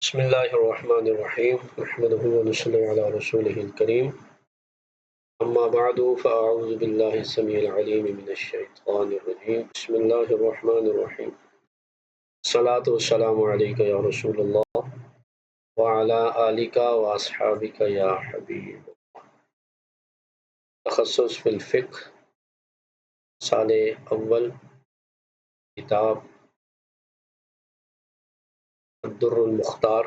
بسم الله الرحمن الرحيم نحمده ونصلي على رسوله الكريم أما بعد فأعوذ بالله السميع العليم من الشيطان الرجيم بسم الله الرحمن الرحيم الصلاة والسلام عليك يا رسول الله وعلى آلك وأصحابك يا حبيب. تخصص في الفقه سال اول، کتاب الدر المختار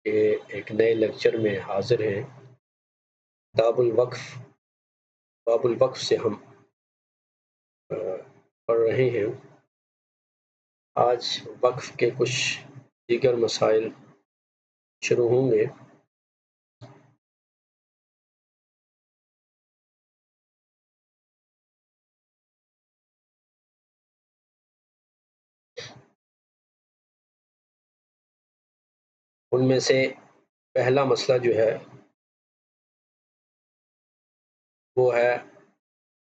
کے ایک نئے لیکچر میں حاضر ہیں. کتاب الوقف، باب الوقف سے ہم پڑھ رہے ہیں. آج وقف کے کچھ دیگر مسائل شروع ہوں گے. ان میں سے پہلا مسئلہ جو ہے وہ ہے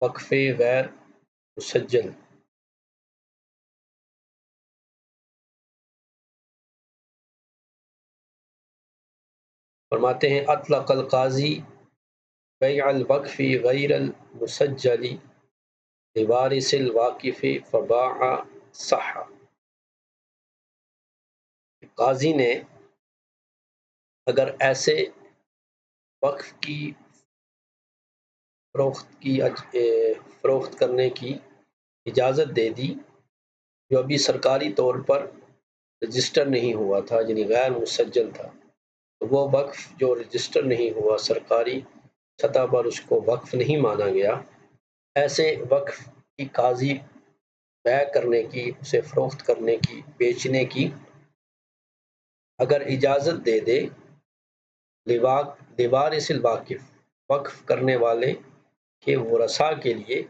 وقف غیر مسجل. فرماتے ہیں اطلق القاضی بیع الوقف غیر المسجل لوارث الواقف فباع صح. قاضی نے اگر ایسے وقف کی فروخت کرنے کی اجازت دے دی جو ابھی سرکاری طور پر رجسٹر نہیں ہوا تھا، یعنی غیر مسجل تھا، تو وہ وقف جو رجسٹر نہیں ہوا، سرکاری سطح پر اس کو وقف نہیں مانا گیا، ایسے وقف کی قاضی بیع کرنے کی، اسے فروخت کرنے کی، بیچنے کی اگر اجازت دے دے لوارث الواقف، وقف کرنے والے کے ورثاء کے لیے،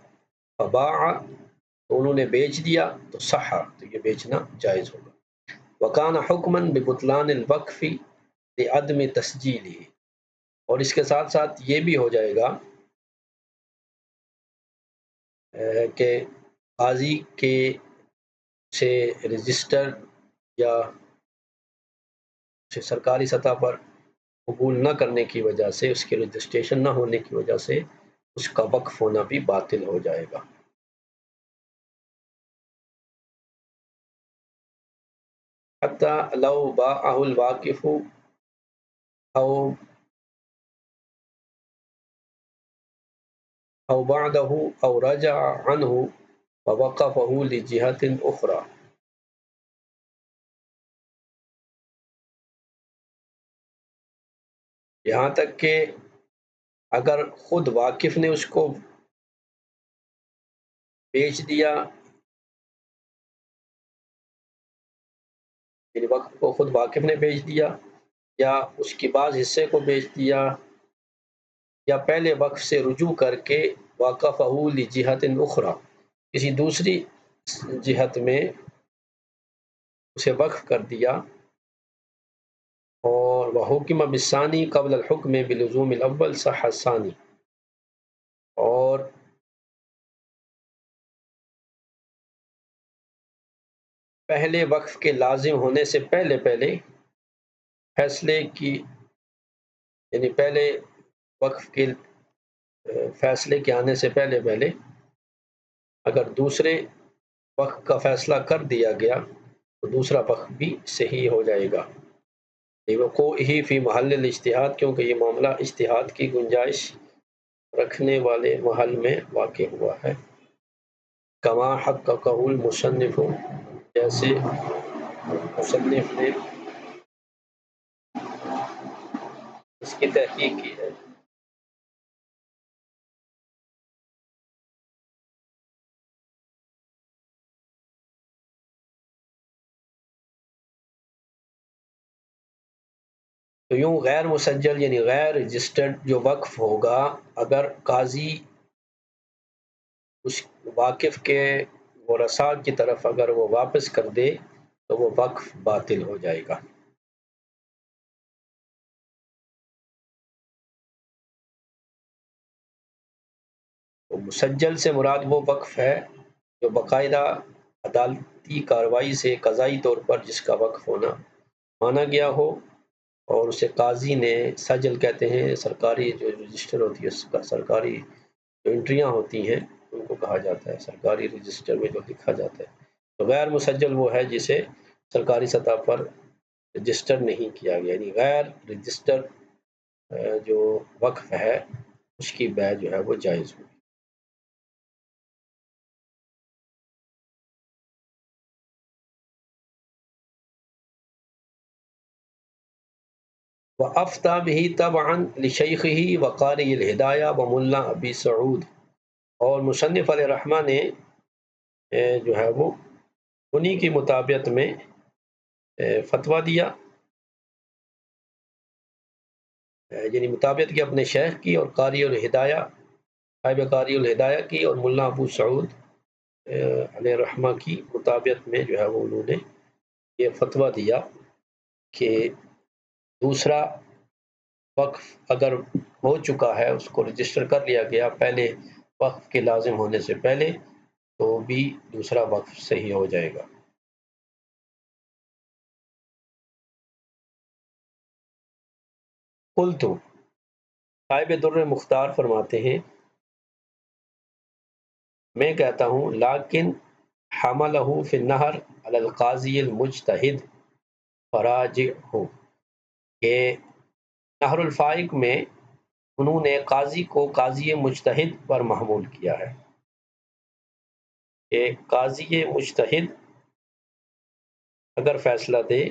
فباع، تو انہوں نے بیچ دیا، تو صح، تو یہ بیچنا جائز ہوگا. وکان حکماً ببطلان الوقف لعدم تسجیلہ، اور اس کے ساتھ ساتھ یہ بھی ہو جائے گا کہ قاضی کے سے رجسٹر یا سرکاری سطح پر قبول نہ کرنے کی وجہ سے، اس کے رجسٹریشن نہ ہونے کی وجہ سے اس کا وقف ہونا بھی باطل ہو جائے گا. حتی لو باعہ الواقف او بعدہ او رجع عنہ ووقفہ لجہۃ اخری. یہاں تک کہ اگر خود واقف نے اس کو بیچ دیا، یعنی وقف کو خود واقف نے بیچ دیا، یا اس کے بعض حصے کو بیچ دیا، یا پہلے وقف سے رجوع کر کے وقفہ لجہۃ اخری، کسی دوسری جہت میں اسے وقف کر دیا، اور وحکم بالثانی قبل الحکم بلزوم الاول صح الثانی، اور پہلے وقف کے لازم ہونے سے پہلے فیصلے کی، یعنی پہلے وقف کے فیصلے کے آنے سے پہلے اگر دوسرے وقف کا فیصلہ کر دیا گیا تو دوسرا وقف بھی صحیح ہو جائے گا. وقوعہ فی محل الاجتہاد، کیونکہ یہ معاملہ اجتہاد کی گنجائش رکھنے والے محل میں واقع ہوا ہے. کما حققہ المصنف، جیسے مصنف نے اس کی تحقیق کی ہے. تو یوں غیر مسجل یعنی غیر رجسٹرڈ جو وقف ہوگا، اگر قاضی اس واقف کے ورثاء کی طرف اگر وہ واپس کر دے تو وہ وقف باطل ہو جائے گا. تو مسجل سے مراد وہ وقف ہے جو باقاعدہ ضابطی کارروائی سے قضائی طور پر جس کا وقف ہونا مانا گیا ہو، اور اسے قاضی نے سجل کہتے ہیں، سرکاری جو رجسٹر ہوتی ہے اس کا، سرکاری جو انٹریاں ہوتی ہیں ان کو کہا جاتا ہے، سرکاری رجسٹر میں جو لکھا جاتا ہے۔ تو غیر مسجل وہ ہے جسے سرکاری سطح پر رجسٹر نہیں کیا گیا، یعنی غیر رجسٹر جو وقف ہے اس کی بیع جو ہے وہ جائز ہوگی۔ وَأَفْتَى بِهِ تَبْعًا لِشَيْخِهِ وَقَارِئِ الْہِدایہ وَمُلّا ابی سعود، اور مصنف علیہ الرحمہ نے جو ہے وہ انہی کی مطابقت میں فتویٰ دیا، یعنی مطابقت کی اپنے شیخ کی اور قاری الہدایہ، صاحب قاری الہدایہ کی، اور ملا ابو سعود علیہ الرحمہ کی مطابقت میں جو ہے وہ انہوں نے یہ فتویٰ دیا کہ دوسرا وقف اگر ہو چکا ہے، اس کو رجسٹر کر لیا گیا پہلے وقف کے لازم ہونے سے پہلے، تو بھی دوسرا وقف صحیح ہو جائے گا۔ قلت، صاحب در مختار فرماتے ہیں، میں کہتا ہوں، لیکن حملہ فی النہر علی القاضی المجتہد فراجعہ، کہ نہر الفائق میں انہوں نے قاضی کو قاضی مجتہد پر محمول کیا ہے، کہ قاضی مجتہد اگر فیصلہ دے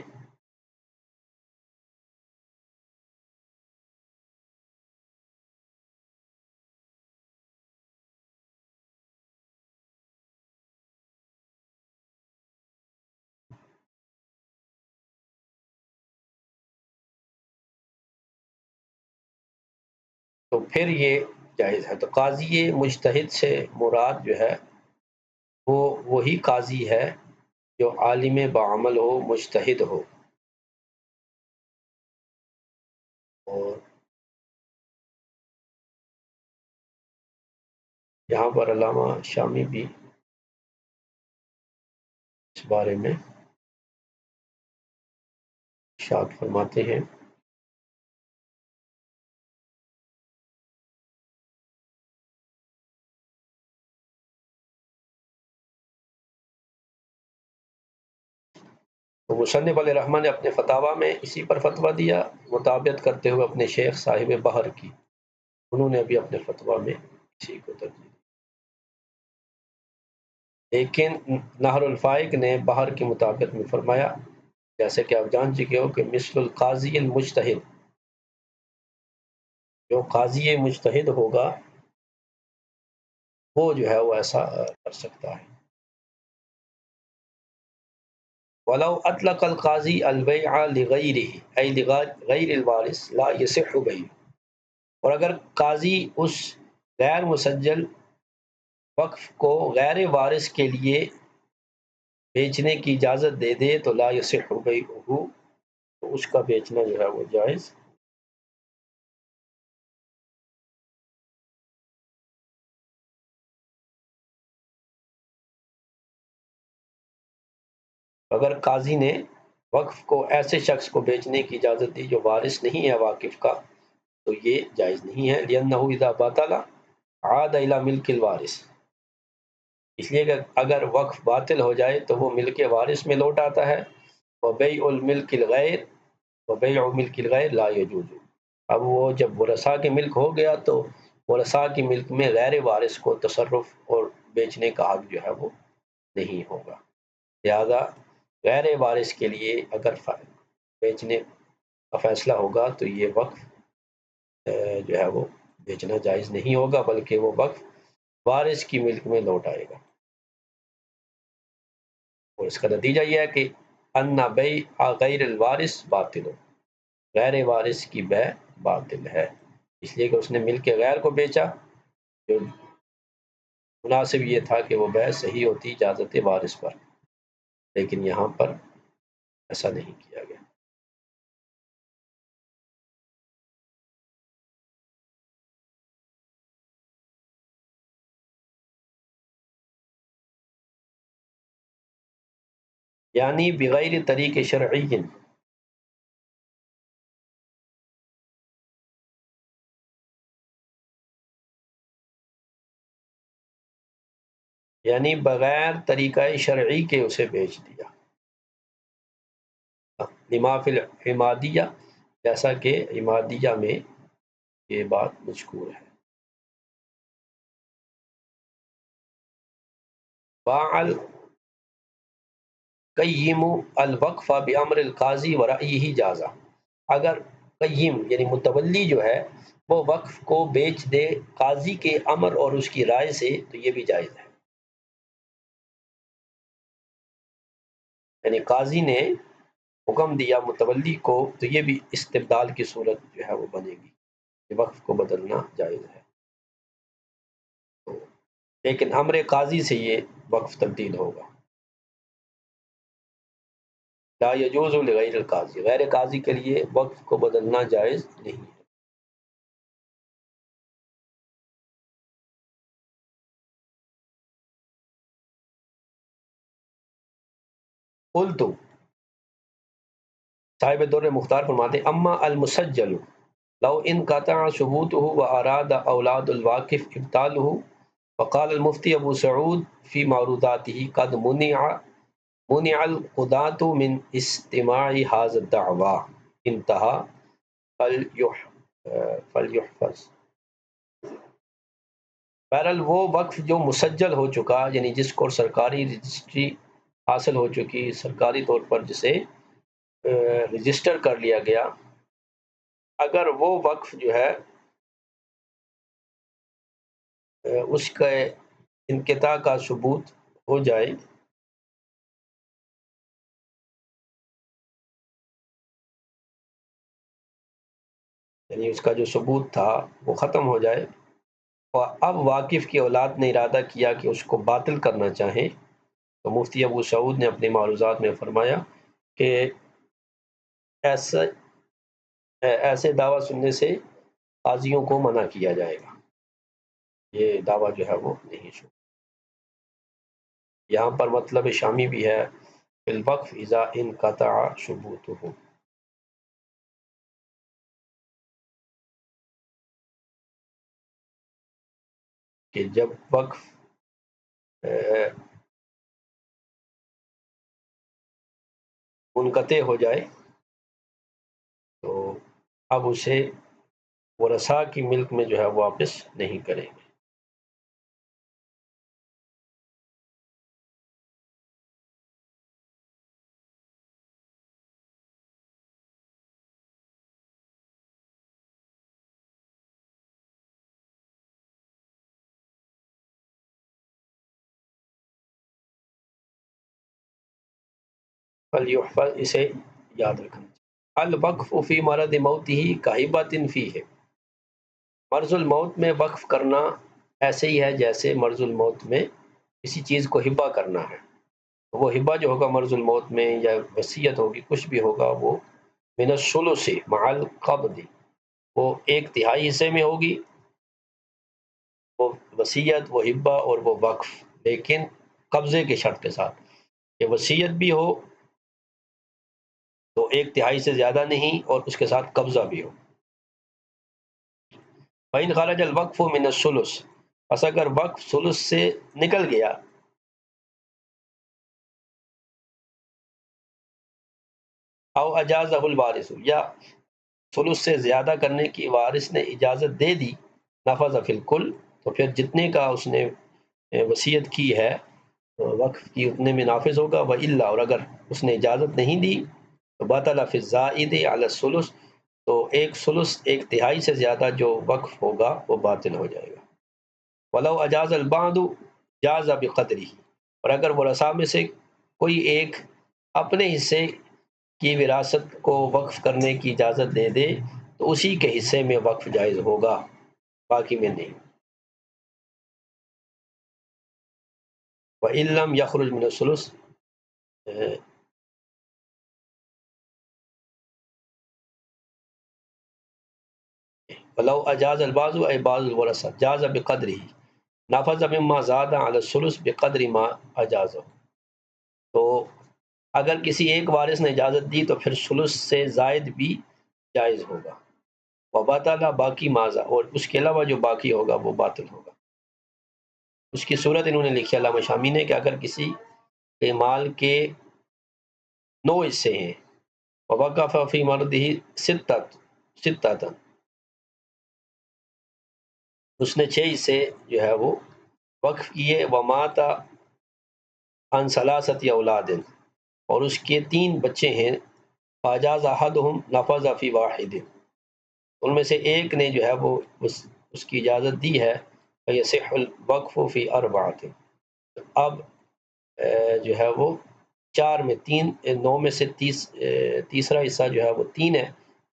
تو پھر یہ جائز ہے۔ تو قاضی مجتہد سے مراد جو ہے وہ وہی قاضی ہے جو عالم بعمل ہو، مجتہد ہو، اور یہاں پر علامہ شامی بھی اس بارے میں ارشاد فرماتے ہیں، تو مصنف علیہ الرحمٰن نے اپنے فتاویٰ میں اسی پر فتویٰ دیا، مطابقت کرتے ہوئے اپنے شیخ صاحب بحر کی، انہوں نے بھی اپنے فتویٰ میں اسی کو ترجیح دی، لیکن نہر الفائق نے بحر کی مطابقت میں فرمایا، جیسے کہ آپ جان چکے ہو کہ مثل القاضی المجتہد، جو قاضی مجتہد ہوگا وہ جو ہے وہ ایسا کر سکتا ہے۔ وَلَوْ أَطْلَقَ الْقَاضِي الْبَيْعَ لِغَيْرِهِ أي لِغَيْرِ الْوَارِثِ لَا يَصِحُّ بَيْعُهُ، اور اگر قاضی اس غیر مسجل وقف کو غیر وارث کے لیے بیچنے کی اجازت دے دے تو لا يصح بيعه، تو اس کا بیچنا جو ہے وہ جائز۔ اگر قاضی نے وقف کو ایسے شخص کو بیچنے کی اجازت دی جو وارث نہیں ہے واقف کا، تو یہ جائز نہیں ہے، لأنه إذا بطل عاد إلى ملك الوارث، اس لیے کہ اگر وقف باطل ہو جائے تو وہ ملک وارث میں لوٹ آتا ہے، وبيع الملك الغیر وبيع ملک الغیر لا يجوز، اب وہ جب ورثاء کے ملک ہو گیا تو ورثاء کے ملک میں غیر وارث کو تصرف اور بیچنے کا حق جو ہے وہ نہیں ہوگا، لہذا غیر وارث کے لیے اگر بیچنے کا فیصلہ ہوگا تو یہ وقف جو ہے وہ بیچنا جائز نہیں ہوگا، بلکہ وہ وقف وارث کی ملک میں لوٹ آئے گا، اور اس کا نتیجہ یہ ہے کہ ان بیع غیر الوارث باطل، غیر وارث کی بیع باطل ہے، اس لیے کہ اس نے ملک غیر کو بیچا، جو مناسب یہ تھا کہ وہ بیع صحیح ہوتی اجازت وارث پر، لیکن یہاں پر ایسا نہیں کیا گیا۔ یعنی بغیر طریق شرعی، یعنی بغیر طریقہ شرعی کے اسے بیچ دیا، لما فی العمادیہ، جیسا کہ عمادیہ میں یہ بات مذکور ہے۔ باع القیم الوقف بامر القاضی ورأیہ جازہ، اگر قیم یعنی متولی جو ہے وہ وقف کو بیچ دے قاضی کے امر اور اس کی رائے سے تو یہ بھی جائز ہے، یعنی قاضی نے حکم دیا متولی کو تو یہ بھی استبدال کی صورت جو ہے وہ بنے گی کہ وقف کو بدلنا جائز ہے، لیکن امر قاضی سے یہ وقف تبدیل ہوگا۔ لا یجوز لغیر القاضی، غیر قاضی کے لیے وقف کو بدلنا جائز نہیں ہے۔ قلت، صاحب دور مختار فرماتے اما المسجل لو انقطع ثبوته واراد اولاد الواقف ابطاله، وقال المفتی ابو سعود فی معروضاته قد منع القضاة من استماع هذا الدعوى انتہا فلیحفظ۔ بہرحال وہ وقف جو مسجل ہو چکا، یعنی جس کو سرکاری رجسٹری حاصل ہو چکی، سرکاری طور پر جسے رجسٹر کر لیا گیا، اگر وہ وقف جو ہے اس کا انقطاع کا ثبوت ہو جائے، یعنی اس کا جو ثبوت تھا وہ ختم ہو جائے، اور اب واقف کی اولاد نے ارادہ کیا کہ اس کو باطل کرنا چاہیں، تو مفتی ابو سعود نے اپنے معروضات میں فرمایا کہ ایسے دعویٰ سننے سے قاضیوں کو منع کیا جائے گا، یہ دعویٰ جو ہے وہ نہیں سن۔ یہاں پر مطلب شامی بھی ہے الوقف اذا انقطع ثبوتہ، کہ جب وقف منقطع ہو جائے تو اب اسے ورثاء کی ملک میں جو ہے واپس نہیں کریں گے۔ فلیحفظ، اسے یاد رکھنا چاہیے۔ الوقف فی مرض موتہ کہبۃ فیہ، مرض الموت میں وقف کرنا ایسے ہی ہے جیسے مرض الموت میں کسی چیز کو ہبہ کرنا ہے، وہ ہبہ جو ہوگا مرض الموت میں یا وصیت ہوگی کچھ بھی ہوگا وہ من الثلث مع القبض، وہ ایک تہائی حصے میں ہوگی، وہ وصیت، وہ ہبہ اور وہ وقف، لیکن قبضے کے شرط کے ساتھ کہ وصیت بھی ہو تو ایک تہائی سے زیادہ نہیں اور اس کے ساتھ قبضہ بھی ہو۔ فَإِنْ خَرَجَ الْوَقْفُ مِنَ الثُّلُثِ، پس اگر وقف ثلث سے نکل گیا، او اجازہ الوارث، یا ثلث سے زیادہ کرنے کی وارث نے اجازت دے دی، نفذ فی الکل، تو پھر جتنے کا اس نے وصیت کی ہے وقف کی اتنے میں نافذ ہوگا، وَإِلَّا، اور اگر اس نے اجازت نہیں دی تو بطل فی الزائد علی الثلث، تو ایک ثلث ایک تہائی سے زیادہ جو وقف ہوگا وہ باطل ہو جائے گا۔ وَلَوْ أَجَازَ الْبَعْضُ جَازَ بِقَدْرِهِ، اور اگر ورثاء میں سے کوئی ایک اپنے حصے کی وراثت کو وقف کرنے کی اجازت دے دے تو اسی کے حصے میں وقف جائز ہوگا، باقی میں نہیں۔ وَإِن لَّمْ يَخْرُجْ مِنَ الثُّلُثِ، وَلَوْ أَجَازَ الْبَعْضُ أَيْ بَعْضُ الْوَرَثَةِ جَازَ بِقَدْرِهِ نَفَذَ مِمَّا زَادَ عَلَى الثُّلُثِ بِقَدْرِ مَا أَجَازَهُ، تو اگر کسی ایک وارث نے اجازت دی تو پھر ثلث سے زائد بھی جائز ہوگا۔ وبطل باقی ماضا، اور اس کے علاوہ جو باقی ہوگا وہ باطل ہوگا۔ اس کی صورت انہوں نے لکھی علامہ شامی نے کہ اگر کسی کے مال کے 9 حصے ہیں، ووقف فی مرضہ ستۃ، اس نے 6 حصے جو ہے وہ وقف کیے، ومات عن ثلاثۃ اولاد، اور اس کے 3 بچے ہیں، فاجاز احدہم نفذ فی واحد، ان میں سے ایک نے جو ہے وہ اس کی اجازت دی ہے، فیصح الوقف فی اربعۃ، اب جو ہے وہ 4 میں 3، 9 میں سے تیسرا حصہ جو ہے وہ 3 ہے،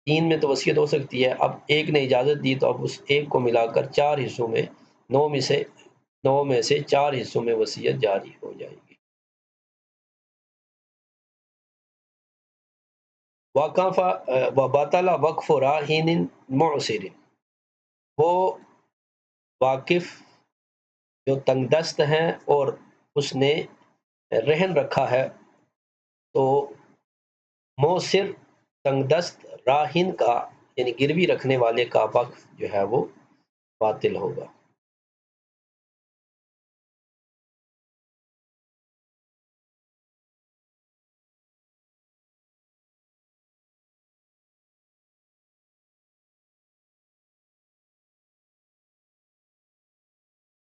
3 میں تو وصیت ہو سکتی ہے، اب ایک نے اجازت دی تو اب اس ایک کو ملا کر 4 حصوں میں 9 میں سے 4 حصوں میں وصیت جاری ہو جائے گی۔ وقف وبطل وقف راہن معسر، وہ واقف جو تنگ دست ہیں اور اس نے رہن رکھا ہے، تو موسر تنگ دست راہن کا یعنی گروی رکھنے والے کا وقف جو ہے وہ باطل ہوگا۔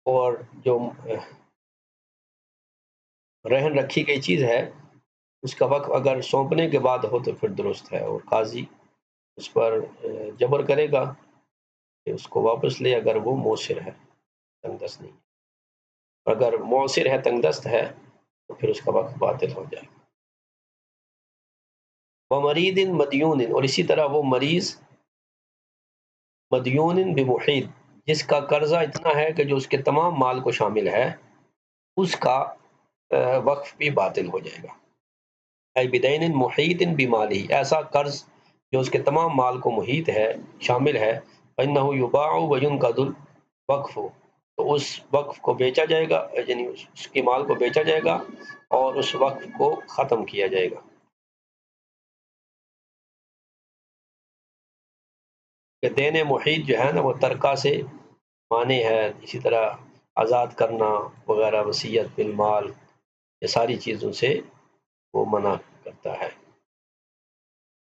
اور جو رہن رکھی گئی چیز ہے اس کا وقف اگر سونپنے کے بعد ہو تو پھر درست ہے، اور قاضی اس پر جبر کرے گا کہ اس کو واپس لے اگر وہ موثر ہے، تنگ دست نہیں، اگر موثر ہے تنگ دست ہے تو پھر اس کا وقف باطل ہو جائے گا۔ ومرید مدیون، اور اسی طرح وہ مریض مدیون بمحیط، جس کا قرضہ اتنا ہے کہ جو اس کے تمام مال کو شامل ہے، اس کا وقف بھی باطل ہو جائے گا۔ اے بدین محیط بمالہ، ایسا قرض جو اس کے تمام مال کو محیط ہے، شامل ہے، فإنہ یباع وینقض الوقف، تو اس وقف کو بیچا جائے گا، یعنی اس کے مال کو بیچا جائے گا اور اس وقف کو ختم کیا جائے گا۔ کہ دین محیط جو ہے نا وہ ترکہ سے معنی ہے، اسی طرح آزاد کرنا وغیرہ، وصیت بالمال، یہ ساری چیزوں سے وہ منع کرتا ہے۔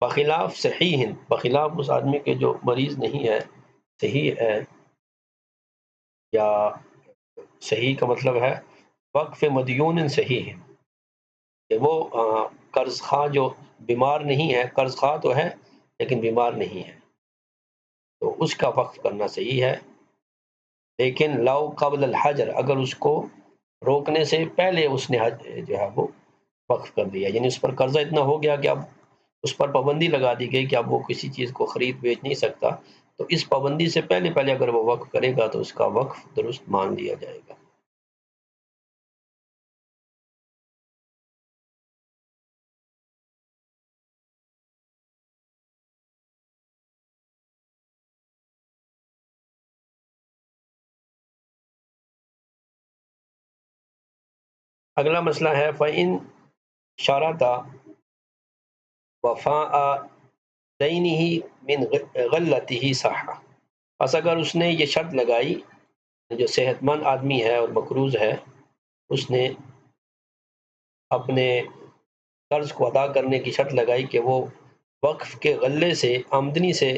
بخلاف صحیح، بخلاف اس آدمی کے جو مریض نہیں ہے، صحیح ہے، یا صحیح کا مطلب ہے وقف مدیون صحیح ہے، کہ وہ قرض خواہ جو بیمار نہیں ہے، قرض خواہ تو ہے لیکن بیمار نہیں ہے، تو اس کا وقف کرنا صحیح ہے، لیکن لو قبل الحجر، اگر اس کو روکنے سے پہلے اس نے جو ہے وہ وقف کر دیا، یعنی اس پر قرضہ اتنا ہو گیا کہ اب اس پر پابندی لگا دی گئی کہ اب وہ کسی چیز کو خرید بیچ نہیں سکتا، تو اس پابندی سے پہلے اگر وہ وقف کرے گا تو اس کا وقف درست مان لیا جائے گا۔ اگلا مسئلہ ہے فَإِن شَرَطَ وفاء دَيْنِهِ من غلته صح، پس اگر اس نے یہ شرط لگائی، جو صحت مند آدمی ہے اور مقروض ہے، اس نے اپنے قرض کو ادا کرنے کی شرط لگائی کہ وہ وقف کے غلے سے، آمدنی سے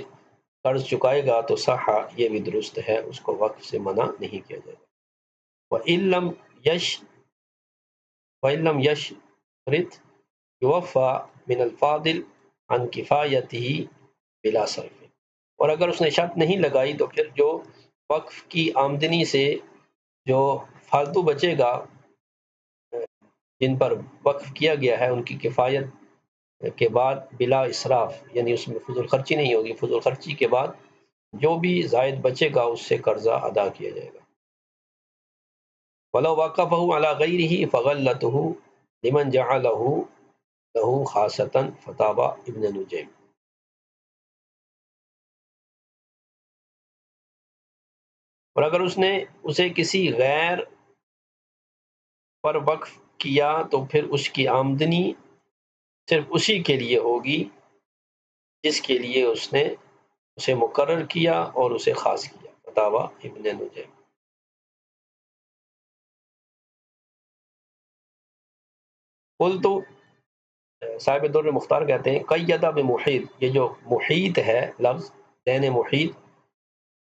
قرض چکائے گا، تو صح، یہ بھی درست ہے، اس کو وقف سے منع نہیں کیا جائے گا۔ وَإِن لَمْ يَشْرِطْ يُوَفَّى مِنَ الْفَاضِلِ عَنْ كِفَایَتِهِ بِلَا صَرْفٍ، اور اگر اس نے شرط نہیں لگائی تو پھر جو وقف کی آمدنی سے جو فالتو بچے گا، جن پر وقف کیا گیا ہے، ان کی کفایت کے بعد بلا اسراف، یعنی اس میں فضول خرچی نہیں ہوگی، فضول خرچی کے بعد جو بھی زائد بچے گا اس سے قرضہ ادا کیا جائے گا۔ وَلَوْ وَقَفَهُ عَلَى غَيْرِهِ فَغَلَّتُهُ لِمَنْ جَعَلَهُ لَهُ خَاصَّةً فتاوی ابن نجیم، اور اگر اس نے اسے کسی غیر پر وقف کیا تو پھر اس کی آمدنی صرف اسی کے لیے ہوگی جس کے لیے اس نے اسے مقرر کیا اور اسے خاص کیا۔ فتاوی ابن نجیم۔ قلت، صاحب در مختار کہتے ہیں قیدہ بمحیط، یہ جو محیط ہے لفظ دین محیط،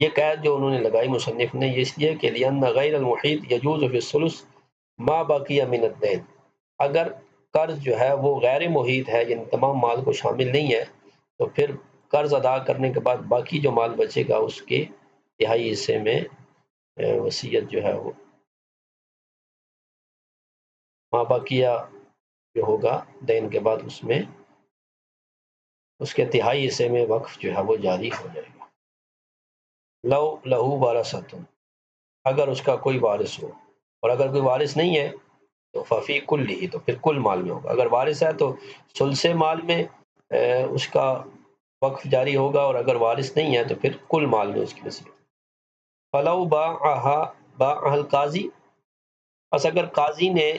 یہ قید جو انہوں نے لگائی مصنف نے، یہ اس لیے کہ لأن غیر المحیط یجوز فی الثلث ما بقی من الدین، اگر قرض جو ہے وہ غیر محیط ہے، یعنی تمام مال کو شامل نہیں ہے، تو پھر قرض ادا کرنے کے بعد باقی جو مال بچے گا اس کے تہائی حصے میں وصیت جو ہے وہ ما بقیہ جو ہوگا دین کے بعد اس میں اس کے تہائی حصے میں وقف جو ہے وہ جاری ہو جائے گا۔ لو لہو وارثۃ، اگر اس کا کوئی وارث ہو، اور اگر کوئی وارث نہیں ہے تو ففی کل ہی، تو پھر کل مال میں ہوگا۔ اگر وارث ہے تو ثلث مال میں اس کا وقف جاری ہوگا، اور اگر وارث نہیں ہے تو پھر کل مال میں اس کی نصیب۔ فلو باعها القاضی، پس اگر قاضی نے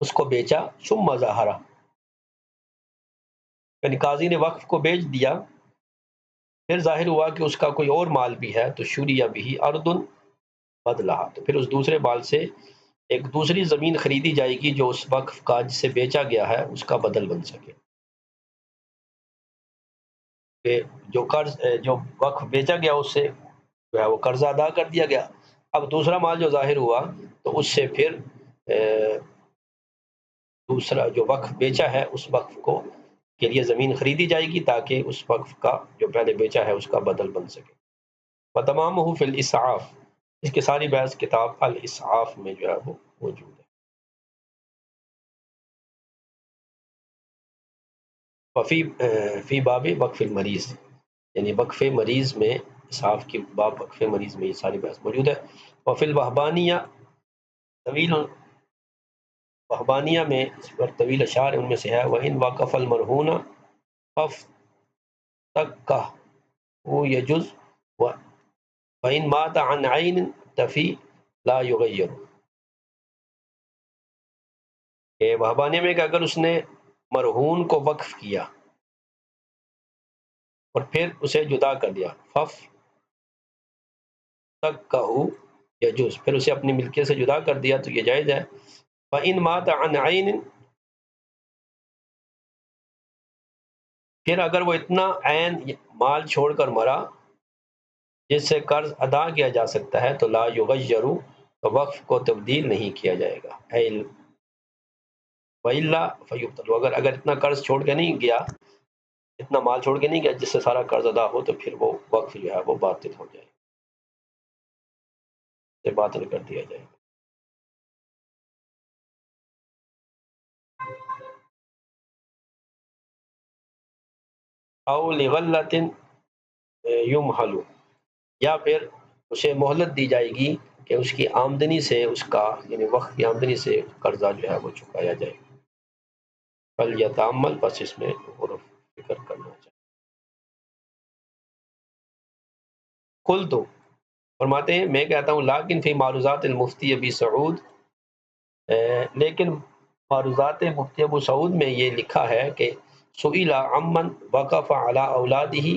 اس کو بیچا، ثم ظہر، یعنی قاضی نے وقف کو بیچ دیا، پھر ظاہر ہوا کہ اس کا کوئی اور مال بھی ہے، تو شریع بہ ارض بدلہ، تو پھر اس دوسرے مال سے ایک دوسری زمین خریدی جائے گی جو اس وقف کا جس سے بیچا گیا ہے اس کا بدل بن سکے، کہ جو وقف بیچا گیا اس سے جو ہے وہ قرضہ ادا کر دیا گیا، اب دوسرا مال جو ظاہر ہوا تو اس سے پھر دوسرا جو وقف بیچا ہے اس وقف کو کے لیے زمین خریدی جائے گی تاکہ اس وقف کا جو پہلے بیچا ہے اس کا بدل بن سکے۔ وتمامہ فی الاسعاف، اس کی ساری بحث کتاب الاسعاف میں جو ہے وہ موجود ہے۔ وفی فی باب وقف المریض، یعنی وقف مریض میں اسعاف کی باب وقف مریض میں یہ ساری بحث موجود ہے۔ وفی الوہبانیہ طویل، وہبانیہ میں اس پر طویل اشعار ان میں سے ہے، وَإِنْ وَقَفَ الْمَرْهُونَ فَافْتَكَّهُ يَجُزْ وَإِنْ مَاتَ عَنْ عَيْنٍ تَفِي لَا يُغَيَّرُ، کہ وہبانیہ میں کہ اگر اس نے مرہون کو وقف کیا اور پھر اسے جدا کر دیا، فَافْتَكَّهُ يَجُزْ، پھر اسے اپنی ملکیت سے جدا کر دیا تو یہ جائز ہے۔ وَإِنْ مَاتَ عَنْ عَيْنٍ، پھر اگر وہ اتنا عین مال چھوڑ کر مرا جس سے قرض ادا کیا جا سکتا ہے، تو لا یغیر، تو وقف کو تبدیل نہیں کیا جائے گا۔ وَإِلَّا فَيُبْطَلُ، اگر اتنا قرض چھوڑ کے نہیں گیا، اتنا مال چھوڑ کے نہیں گیا جس سے سارا قرض ادا ہو، تو پھر وہ وقف جو ہے وہ باطل ہو جائے گا، اسے باطل کر دیا جائے گا۔ او لغلۃ یمحل، یا پھر اسے مہلت دی جائے گی کہ اس کی آمدنی سے اس کا، یعنی وقت کی آمدنی سے قرضہ جو ہے وہ چکایا جائے۔ فلیتعمل، بس اس میں غور و فکر کرنا چاہیے۔ قلت، فرماتے ہیں میں کہتا ہوں، لیکن فی معروضات المفتی ابی سعود، لیکن معروضات مفتی ابو سعود میں یہ لکھا ہے کہ سئل عمن وقف علی اولادہ،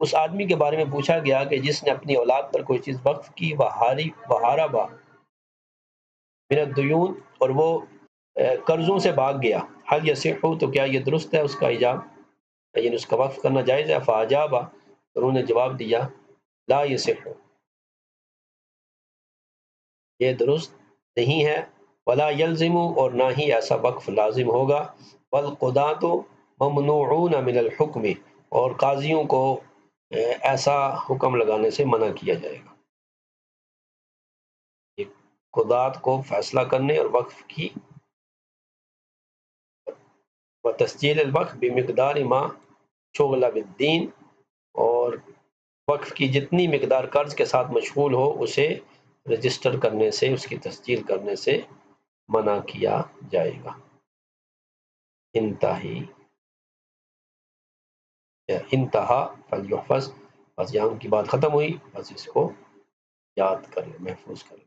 اس آدمی کے بارے میں پوچھا گیا کہ جس نے اپنی اولاد پر کوئی چیز وقف کی، وہاربا من الدیون، اور وہ قرضوں سے بھاگ گیا، حل یصح، تو کیا یہ درست ہے اس کا ایجاب، یعنی اس کا وقف کرنا جائز ہے؟ فاجابا، انہوں نے جواب دیا، لا یصح، یہ درست نہیں ہے، ولا یلزم، اور نہ ہی ایسا وقف لازم ہوگا، والقضاۃ ممنوعون من الحکم، اور قاضیوں کو ایسا حکم لگانے سے منع کیا جائے گا، قضات کو فیصلہ کرنے اور وقف کی وتسجیل الوقف بمقدار ما شغل بالدین، اور وقف کی جتنی مقدار قرض کے ساتھ مشغول ہو اسے رجسٹر کرنے سے، اس کی تسجیل کرنے سے منع کیا جائے گا۔ انتہا فلیحفظ، بس یہاں کی بات ختم ہوئی، بس اس کو یاد کر لیں، محفوظ کر لیں۔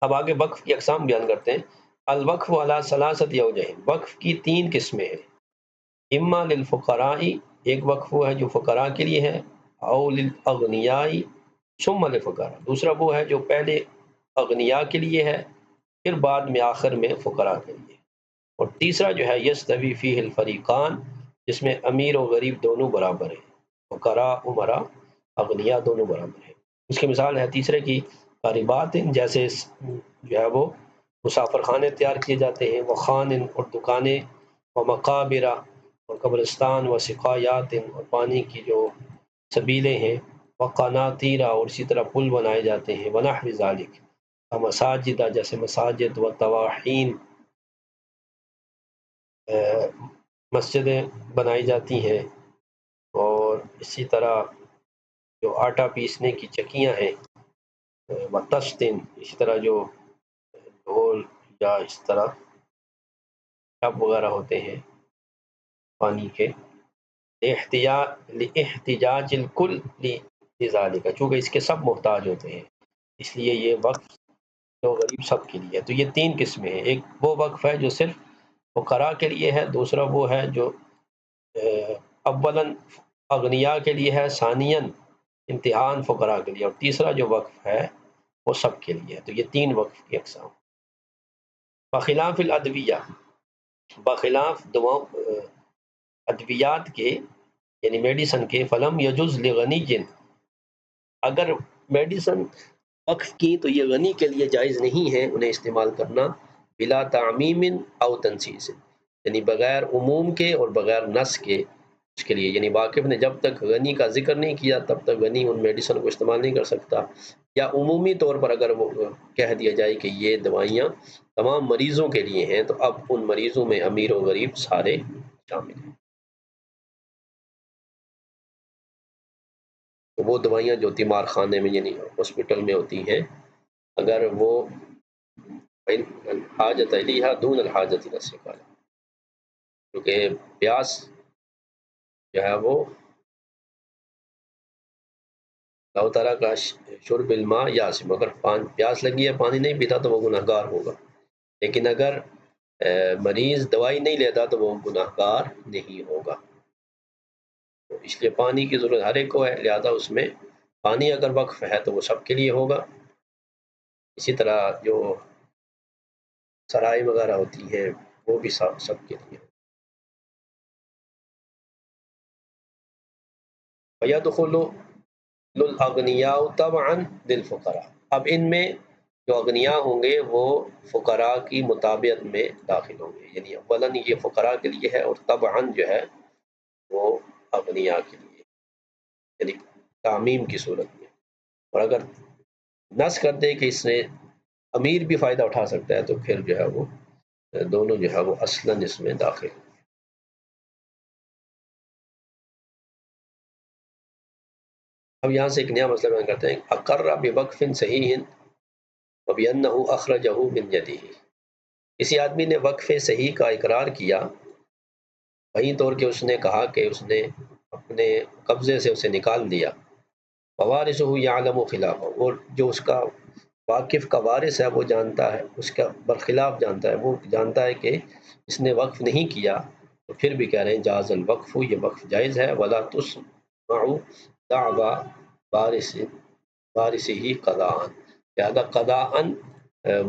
اب آگے وقف کی اقسام بیان کرتے ہیں۔ الوقف علی ثلاثۃ اوجہ، وقف کی تین قسمیں ہیں۔ اما للفقراء، ایک وقف وہ ہے جو فقراء کے لیے ہے، او للاغنیاء ثم للفقراء، دوسرا وہ ہے جو پہلے اغنیاء کے لیے ہے پھر بعد میں آخر میں فقراء کے لیے، اور تیسرا جو ہے یستوی فیہ الفریقان، جس میں امیر و غریب دونوں برابر ہیں، فقراء امراء اغنیاء دونوں برابر ہیں۔ اس کی مثال ہے تیسرے کی قریبات، جیسے جو ہے وہ مسافر خانے تیار کیے جاتے ہیں، وہ خان اور دکانیں، و مقابر اور قبرستان، و سقایات اور پانی کی جو سبیلیں ہیں، و قناطیر اور اسی طرح پل بنائے جاتے ہیں، ونحو ذالک، مساجد جیسے مساجد، و طواحین مسجدیں بنائی جاتی ہیں، اور اسی طرح جو آٹا پیسنے کی چکیاں ہیں، و تشتن، اسی طرح جو ڈھول یا اس طرح ٹب وغیرہ ہوتے ہیں پانی کے، احتجاج الکل لذالک، چونکہ اس کے سب محتاج ہوتے ہیں اس لیے یہ وقف جو غریب سب کے لیے ہے۔ تو یہ تین قسمیں ہیں، ایک وہ وقف ہے جو صرف فقراء کے لیے ہے، دوسرا وہ ہے جو اولاً اغنیاء کے لیے ہے، ثانیاً امتحان فقراء کے لیے، اور تیسرا جو وقف ہے وہ سب کے لیے ہے۔ تو یہ تین وقف کی اقسام۔ بخلاف الادویہ، بخلاف ادویات کے یعنی میڈیسن کے، فلم یجوز لغنی جن، اگر میڈیسن وقف کی تو یہ غنی کے لیے جائز نہیں ہے انہیں استعمال کرنا، بلا تعمیم او تنصیص، یعنی بغیر عموم کے اور بغیر نص کے اس کے لیے، یعنی واقف نے جب تک غنی کا ذکر نہیں کیا تب تک غنی ان میڈیسن کو استعمال نہیں کر سکتا، یا عمومی طور پر اگر وہ کہہ دیا جائے کہ یہ دوائیاں تمام مریضوں کے لیے ہیں تو اب ان مریضوں میں امیر و غریب سارے شامل ہیں۔ تو وہ دوائیاں جو تیمار خانے میں یعنی ہاسپٹل میں ہوتی ہیں، اگر وہ حاجت علیہا دون الحاجت الی السقایا، کیونکہ پیاس جو ہے وہ اللہ تعالیٰ کا شرب الماء یاسم، اگر پیاس لگی ہے پانی نہیں پیتا تو وہ گناہ گار ہوگا، لیکن اگر مریض دوائی نہیں لیتا تو وہ گناہ گار نہیں ہوگا۔ تو اس لیے پانی کی ضرورت ہر ایک کو ہے، لہذا اس میں پانی اگر وقف ہے تو وہ سب کے لیے ہوگا۔ اسی طرح جو سرائے وغیرہ ہوتی ہیں وہ بھی سب کے لیے۔ وَيَدْخُلُ الْأَغْنِيَاءُ تَبْعًا لِلْفُقَرَاءِ، اب ان میں جو اغنیاء ہوں گے وہ فقراء کی مطابعت میں داخل ہوں گے، یعنی اولاً یہ فقراء کے لیے ہے اور طبعاً جو ہے وہ اغنیاء کے لیے، یعنی تعمیم کی صورت میں، اور اگر نص کر دے کہ اس نے امیر بھی فائدہ اٹھا سکتا ہے تو پھر جو ہے وہ دونوں جو ہے وہ اصلاً اس میں داخل۔ اب یہاں سے ایک نیا مسئلہ بیان کرتے ہیں، اقر بوقف صحیح وبأنه اخرجه من يده، کسی آدمی نے وقف صحیح کا اقرار کیا، وہیں طور کہ اس نے کہا کہ اس نے اپنے قبضے سے اسے نکال دیا، ووارثه يعلم خلافه، اور جو اس کا واقف کا وارث ہے وہ جانتا ہے، اس کا برخلاف جانتا ہے، وہ جانتا ہے کہ اس نے وقف نہیں کیا، تو پھر بھی کہہ رہے ہیں جاز الوقف، یہ وقف جائز ہے، ولا تسمع دعوی وارثه قضاء، لہذا قضاء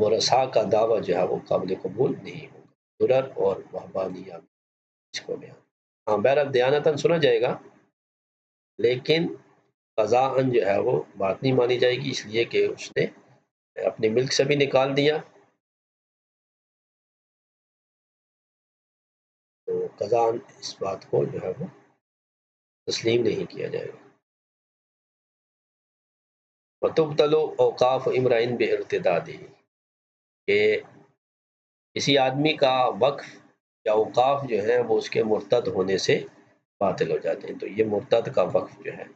ورثاء کا دعویٰ جو ہے وہ قابل قبول نہیں ہوگا۔ درر اور وہبانیہ اس کو بیان، ہاں بہرحال دیانتاً سنا جائے گا لیکن قضاءً جو ہے وہ بات نہیں مانی جائے گی، اس لیے کہ اس نے اپنے ملک سے بھی نکال دیا، تو قضاءً اس بات کو جو ہے وہ تسلیم نہیں کیا جائے گا۔ وَتُبْطَلُ أَوْقَافُ امْرِئٍ بِارْتِدَادِهِ، کہ کسی آدمی کا وقف یا اوقاف جو ہیں وہ اس کے مرتد ہونے سے باطل ہو جاتے ہیں، تو یہ مرتد کا وقف جو ہے۔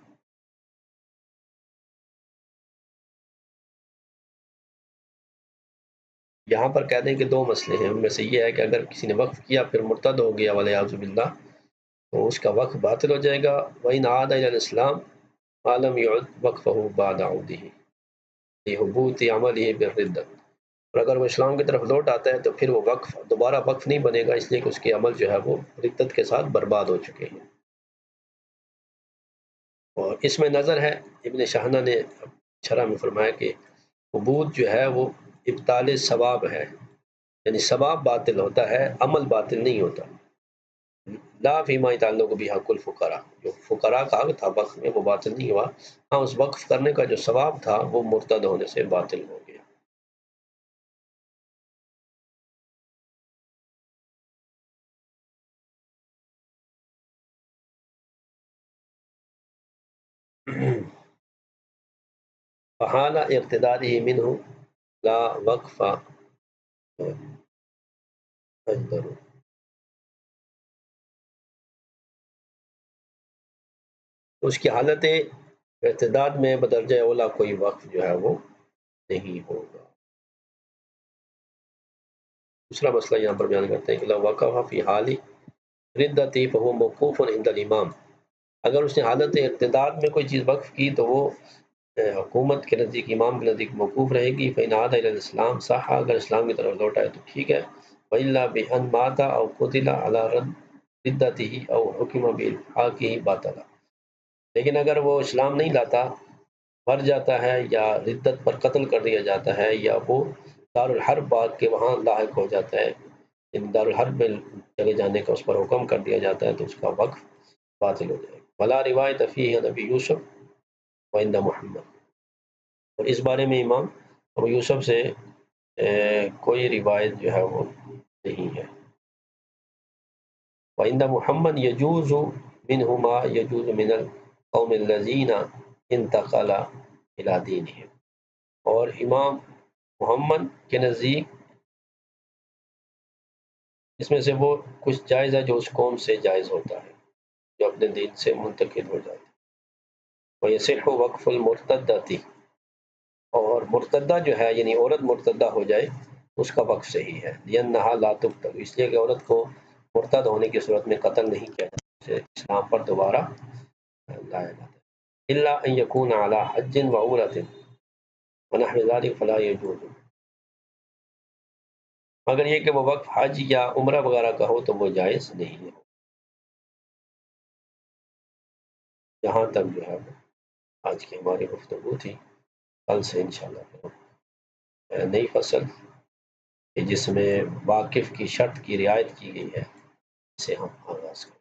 یہاں پر کہہ دیں کہ دو مسئلے ہیں، ان میں سے یہ ہے کہ اگر کسی نے وقف کیا پھر مرتد ہو گیا والعیاذ باللہ تو اس کا وقف باطل ہو جائے گا، وَإِنْ عَادَ إِلَى الْإِسْلَامِ مَا لَمْ يُعِدْ وَقْفَهُ بَعْدَ عُودِهِ لِحُبُوطِ عَمَلِهِ بِالرِّدَّةِ، اور اگر وہ اسلام کی طرف لوٹ آتا ہے تو پھر وہ وقف دوبارہ وقف نہیں بنے گا، اس لیے کہ اس کے عمل جو ہے وہ ردت کے ساتھ برباد ہو چکے ہیں۔ اور اس میں نظر ہے، ابن شاہنہ نے شرح میں فرمایا کہ عبود جو ہے وہ ابطال ثواب ہے، یعنی ثواب باطل ہوتا ہے، عمل باطل نہیں ہوتا۔ لا فیما تعلق بھی حق الفقراء، جو فقراء کا حق تھا وقف میں وہ باطل نہیں ہوا، ہاں اس وقف کرنے کا جو ثواب تھا وہ مرتد ہونے سے باطل ہو گیا۔ فحال ارتداده منه لا وقف اجدر، اس کی حالت ارتداد میں بدرجہ اولا کوئی وقف جو ہے وہ نہیں ہوگا۔ دوسرا مسئلہ یہاں پر بیان کرتے ہیں کہ لو وقف فی حال ردتی فهو موقوف عند الامام، اگر اس نے حالت ارتداد میں کوئی چیز وقف کی تو وہ حکومت کے نزدیک، امام کے نزدیک موقوف رہے گی۔ فإن عاد إلى الإسلام صح، اگر اسلام کی طرف لوٹ آئے تو ٹھیک ہے۔ وإلا بأن مات أو قتل على ردته أو حكم بإلحاقه باطلا، لیکن اگر وہ اسلام نہیں لاتا، مر جاتا ہے یا ردت پر قتل کر دیا جاتا ہے، یا وہ دارالحرب بات کے وہاں لاحق ہو جاتا ہے، ان دارالحرب میں چلے جانے کا اس پر حکم کر دیا جاتا ہے، تو اس کا وقف باطل ہو جائے گا۔ ولا روایت فیہ نبی یوسف وعند محمد، اور اس بارے میں امام ابو یوسف سے کوئی روایت جو ہے وہ نہیں ہے۔ وعند محمد یجوز منہما یجوز من القوم الذین انتقل الی دینہم، اور امام محمد کے نزدیک اس میں سے وہ کچھ جائز ہے جو اس قوم سے جائز ہوتا ہے جو اپنے دین سے منتقل ہو جاتا ہے۔ وَيَصِحُّ وَقْفُ الْمُرْتَدَّةِ، اور مرتدہ جو ہے یعنی عورت مرتدہ ہو جائے اس کا وقف صحیح ہے، لِأَنَّهَا لَا تُقْتَلُ، اس لیے کہ عورت کو مرتد ہونے کی صورت میں قتل نہیں کیا جاتا، اسے اسلام پر دوبارہ لایا جاتا ہے۔ إِلَّا أَن يَكُونَ عَلَى حَجٍّ وَعُمْرَةٍ وَنَحْوِ ذَلِكَ فَلَا يَجُوزُ، مگر یہ کہ وہ وقف حج یا عمرہ وغیرہ کا ہو تو وہ جائز نہیں ہے۔ یہاں تک جو ہے آج کی ہماری گفتگو تھی، کل سے انشاءاللہ نئی فصل جس میں واقف کی شرط کی رعایت کی گئی ہے، اسے ہم آغاز کریں۔